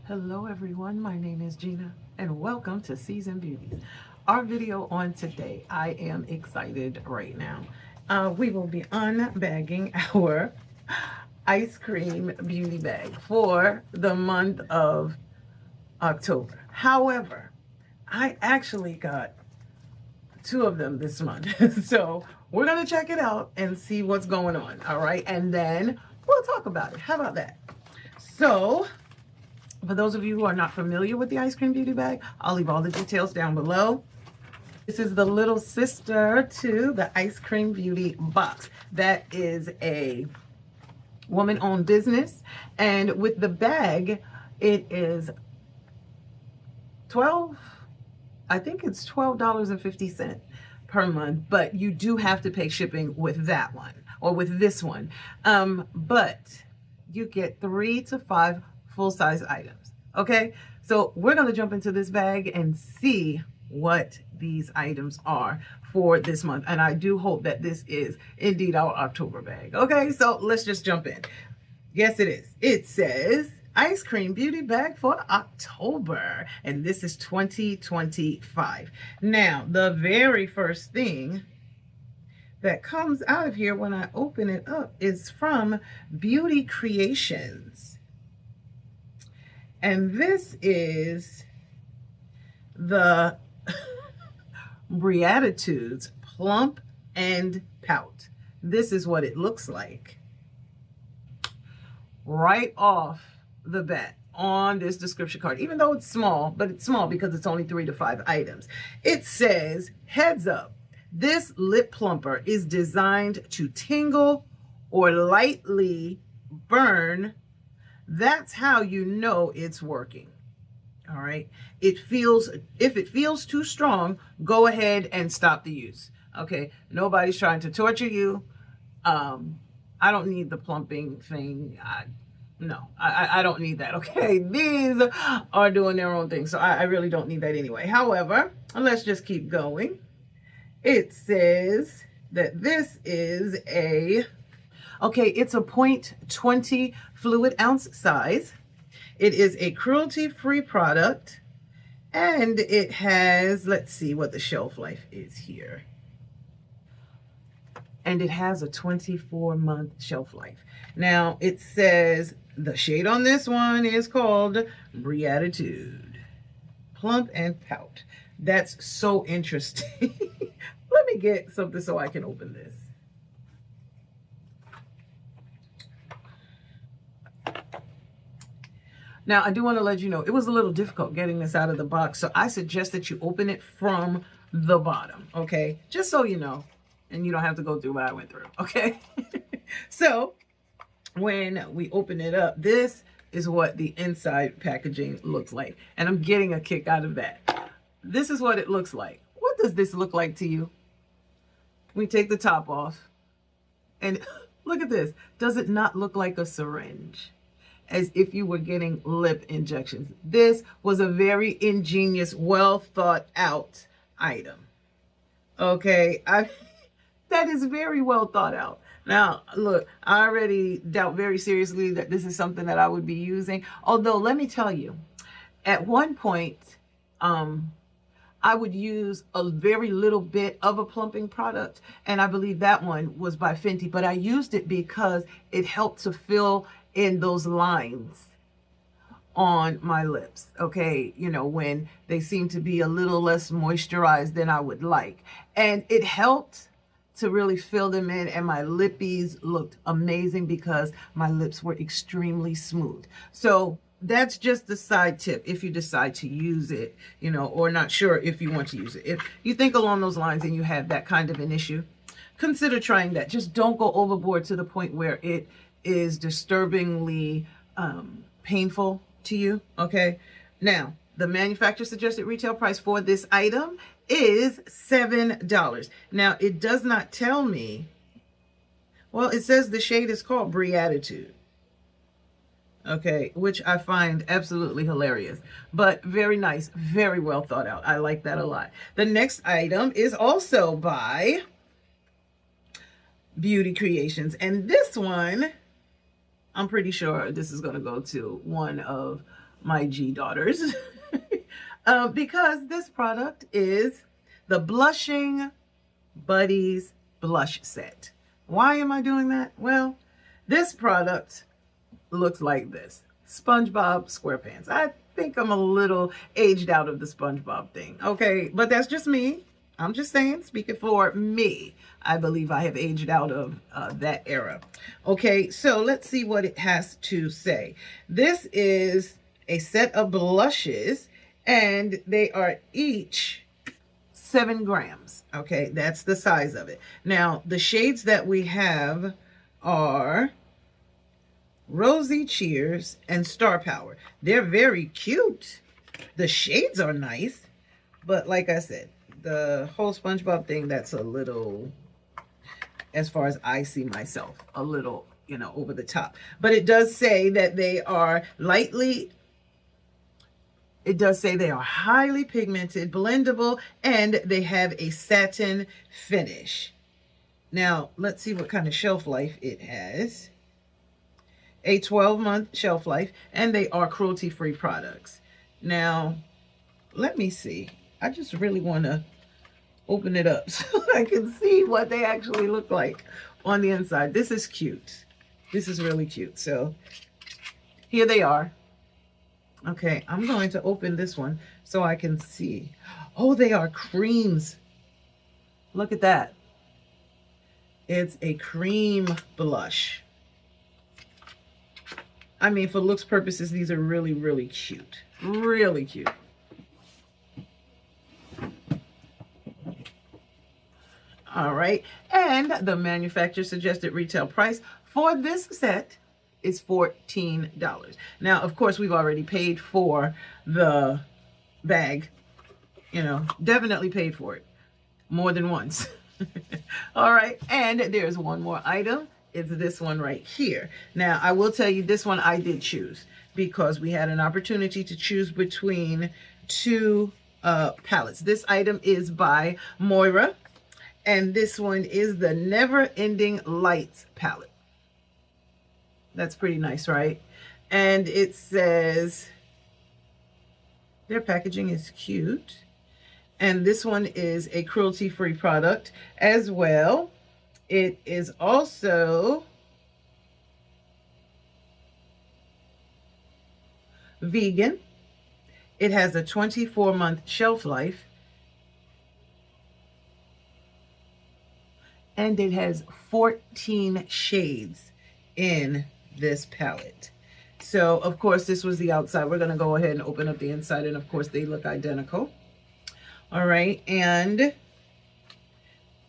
Hello everyone, my name is Gina and welcome to Season Beauties. Our video on today, I am excited right now. We will be unbagging our ice cream beauty bag for the month of October. However, I actually got two of them this month. So we're gonna check it out and see what's going on, all right? And then we'll talk about it. How about that? So, for those of you who are not familiar with the ice cream beauty bag, I'll leave all the details down below. This is the little sister to the ice cream beauty box. That is a woman-owned business. And with the bag, it is I think it's $12.50 per month, but you do have to pay shipping with that one or with this one. But you get 3 to 5 full-size items. Okay, so we're going to jump into this bag and see what these items are for this month, and I do hope that this is indeed our October bag. Okay, so let's just jump in. Yes, it is. It says ice cream beauty bag for October, and this is 2025. Now, the very first thing that comes out of here when I open it up is from Beauty Creations. And this is the Beauties Plump and Pout. This is what it looks like right off the bat on this description card. Even though it's small, but it's small because it's only 3 to 5 items. It says, heads up, this lip plumper is designed to tingle or lightly burn. That's how you know it's working. All right. If it feels too strong, go ahead and stop the use. Okay. Nobody's trying to torture you. I don't need the plumping thing. No, I don't need that. Okay. These are doing their own thing. So I really don't need that anyway. However, let's just keep going. It says that this is it's a 0.20 fluid ounce size. It is a cruelty-free product, and it has, let's see what the shelf life is here. And it has a 24-month shelf life. Now, it says the shade on this one is called Beauties Plump and Pout. That's so interesting. Let me get something so I can open this. Now, I do want to let you know, it was a little difficult getting this out of the box, so I suggest that you open it from the bottom, okay? Just so you know, and you don't have to go through what I went through, okay? So, when we open it up, this is what the inside packaging looks like, and I'm getting a kick out of that. This is what it looks like. What does this look like to you? We take the top off, and look at this. Does it not look like a syringe? As if you were getting lip injections. This was a very ingenious, well thought out item. Okay, that is very well thought out. Now, look, I already doubt very seriously that this is something that I would be using. Although, let me tell you, at one point, I would use a very little bit of a plumping product, and I believe that one was by Fenty, but I used it because it helped to fill in those lines on my lips, okay, you know, when they seem to be a little less moisturized than I would like. And it helped to really fill them in, and my lippies looked amazing because my lips were extremely smooth. So that's just the side tip if you decide to use it, you know, or not sure if you want to use it. If you think along those lines and you have that kind of an issue, consider trying that. Just don't go overboard to the point where it is disturbingly painful to you, okay? Now, the manufacturer suggested retail price for this item is $7. Now, it does not tell me, well, it says the shade is called Beauties, okay, which I find absolutely hilarious, but very nice, very well thought out. I like that a lot. The next item is also by Beauty Creations, and this one, I'm pretty sure this is going to go to one of my G daughters, because this product is the Blushing Buddies blush set. Why am I doing that? Well, this product looks like this. SpongeBob SquarePants. I think I'm a little aged out of the SpongeBob thing. Okay, but that's just me. I'm just saying, speaking for me, I believe I have aged out of that era. Okay, so let's see what it has to say. This is a set of blushes, and they are each 7 grams. Okay, that's the size of it. Now, the shades that we have are Rosy Cheers and Star Power. They're very cute. The shades are nice, but like I said, the whole SpongeBob thing, that's a little, as far as I see myself, a little, you know, over the top. But it does say that they are lightly, it does say they are highly pigmented, blendable, and they have a satin finish. Now, let's see what kind of shelf life it has. A 12-month shelf life, and they are cruelty-free products. Now, let me see. I just really want to open it up so I can see what they actually look like on the inside. This is cute. This is really cute. So here they are. Okay, I'm going to open this one so I can see. Oh, they are creams. Look at that. It's a cream blush. I mean, for looks purposes, these are really, really cute. Really cute. All right. And the manufacturer suggested retail price for this set is $14. Now, of course, we've already paid for the bag. You know, definitely paid for it more than once. All right. And there's one more item. It's this one right here. Now, I will tell you, this one I did choose because we had an opportunity to choose between 2 palettes. This item is by MOIRA, and this one is the Never Ending Lights palette. That's pretty nice, right? And it says, their packaging is cute. And this one is a cruelty-free product as well. It is also vegan. It has a 24-month shelf life. And it has 14 shades in this palette. So, of course, this was the outside. We're going to go ahead and open up the inside. And, of course, they look identical. All right. And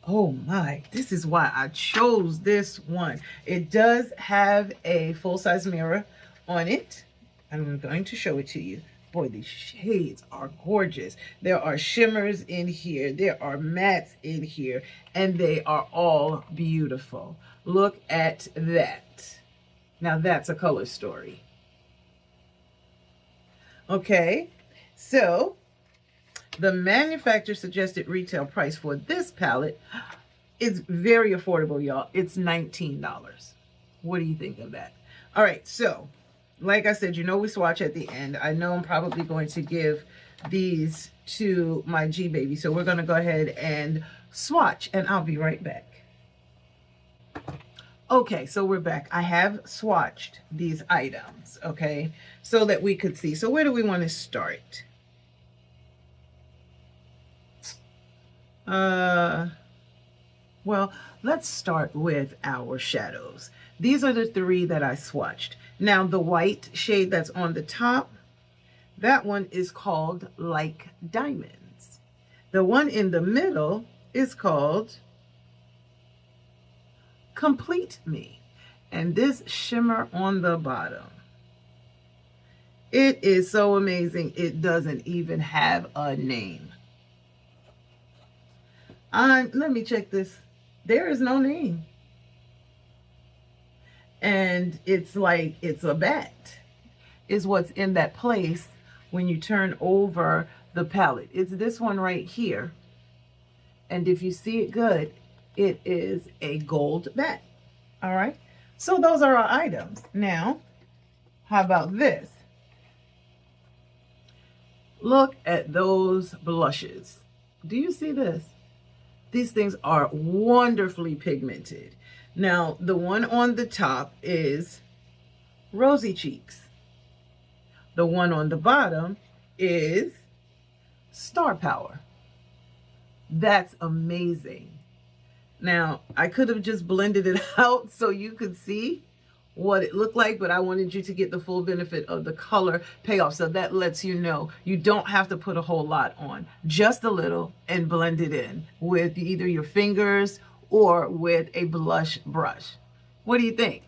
oh my, this is why I chose this one. It does have a full-size mirror on it. I'm going to show it to you. Boy, these shades are gorgeous. There are shimmers in here. There are mattes in here. And they are all beautiful. Look at that. Now that's a color story. Okay, so the manufacturer suggested retail price for this palette is very affordable, y'all. It's $19. What do you think of that? All right, so like I said, you know we swatch at the end. I know I'm probably going to give these to my G baby. So we're going to go ahead and swatch, and I'll be right back. Okay, so we're back. I have swatched these items, okay, so that we could see. So where do we want to start? Well, let's start with our shadows. These are the 3 that I swatched. Now, the white shade that's on the top, that one is called Like Diamonds. The one in the middle is called Complete Me. And this shimmer on the bottom, it is so amazing. It doesn't even have a name. Let me check this. There is no name. And it's like, it's a bat is what's in that place when you turn over the palette. It's this one right here. And if you see it good, it is a gold bat. All right. So those are our items. Now, how about this? Look at those blushes. Do you see this? These things are wonderfully pigmented. Now, the one on the top is Rosy Cheeks. The one on the bottom is Star Power. That's amazing. Now, I could have just blended it out so you could see what it looked like, but I wanted you to get the full benefit of the color payoff. So that lets you know you don't have to put a whole lot on, just a little, and blend it in with either your fingers or with a blush brush. What do you think?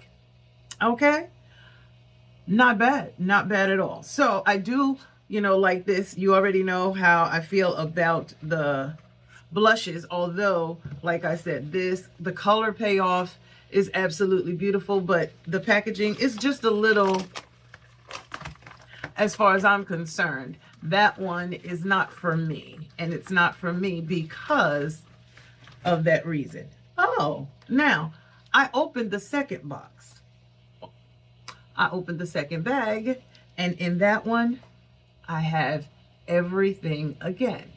Okay. Not bad. Not bad at all. So I do, like this. You already know how I feel about the blushes, although, like I said, the color payoff is absolutely beautiful, but the packaging is just a little, as far as I'm concerned, that one is not for me. And it's not for me because of that reason. Oh, now I opened the second box. I opened the second bag, and in that one, I have everything again.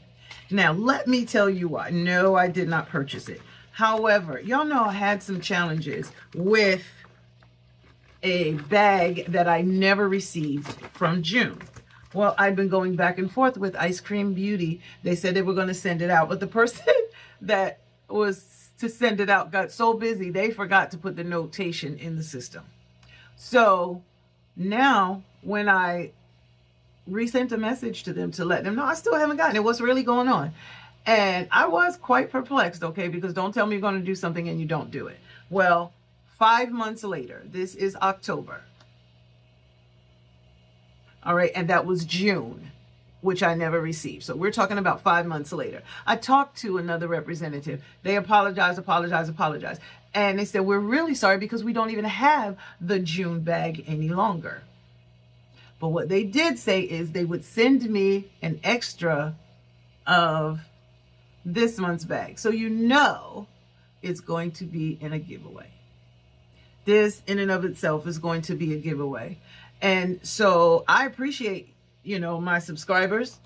Now, let me tell you why. No, I did not purchase it. However, y'all know I had some challenges with a bag that I never received from June. Well, I've been going back and forth with Ice Cream Beauty. They said they were going to send it out, but the person that was to send it out got so busy, they forgot to put the notation in the system. So now when I resent a message to them to let them know, I still haven't gotten it. What's really going on? And I was quite perplexed, okay, because don't tell me you're going to do something and you don't do it. Well, 5 months later, this is October. All right, and that was June, which I never received. So we're talking about 5 months later. I talked to another representative. They apologized. And they said, we're really sorry because we don't even have the June bag any longer. But what they did say is they would send me an extra of this month's bag. So it's going to be in a giveaway. This in and of itself is going to be a giveaway. And so I appreciate, my subscribers.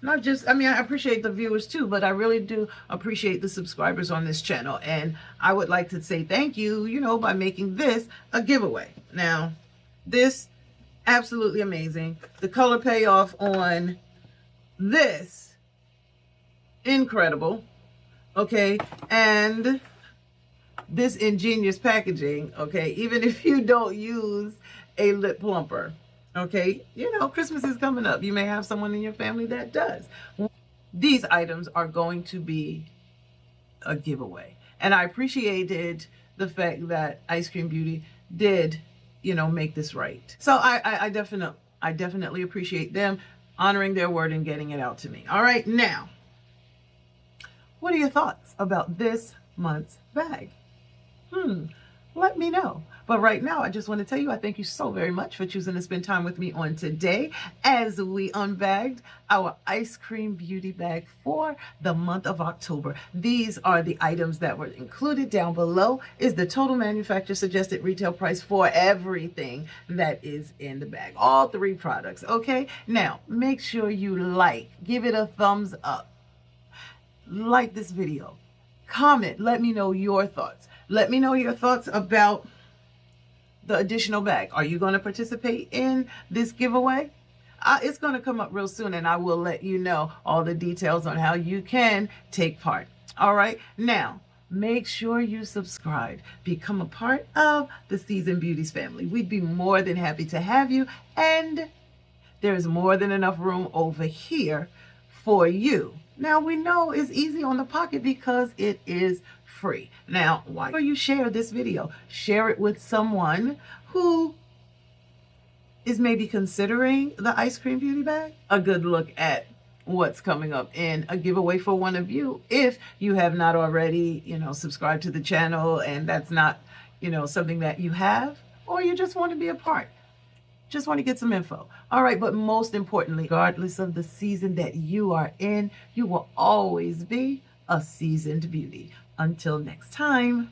Not just, I appreciate the viewers too, but I really do appreciate the subscribers on this channel. And I would like to say thank you, by making this a giveaway. Now, this, absolutely amazing. The color payoff on this, incredible. Okay, and this ingenious packaging, okay, even if you don't use a lip plumper, okay, Christmas is coming up. You may have someone in your family that does. These items are going to be a giveaway. And I appreciated the fact that Ice Cream Beauty did, make this right. So I definitely appreciate them honoring their word and getting it out to me. All right, now, what are your thoughts about this month's bag? Let me know. But right now, I just want to tell you, I thank you so very much for choosing to spend time with me on today as we unbagged our Ice Cream Beauty bag for the month of October. These are the items that were included. Down below is the total manufacturer suggested retail price for everything that is in the bag. All 3 products, okay? Now, make sure you give it a thumbs up. Like this video, comment, let me know your thoughts. Let me know your thoughts about the additional bag. Are you going to participate in this giveaway? It's going to come up real soon, and I will let you know all the details on how you can take part. All right, now make sure you subscribe, become a part of the Seasoned Beauties family. We'd be more than happy to have you, and there's more than enough room over here for you. Now, we know it's easy on the pocket because it is free. Now, why don't you share this video? Share it with someone who is maybe considering the Ice Cream Beauty bag. A good look at what's coming up in a giveaway for one of you. If you have not already, subscribed to the channel and that's not, something that you have, or you just want to be a part. Just want to get some info. All right, but most importantly, regardless of the season that you are in, you will always be a seasoned beauty. Until next time.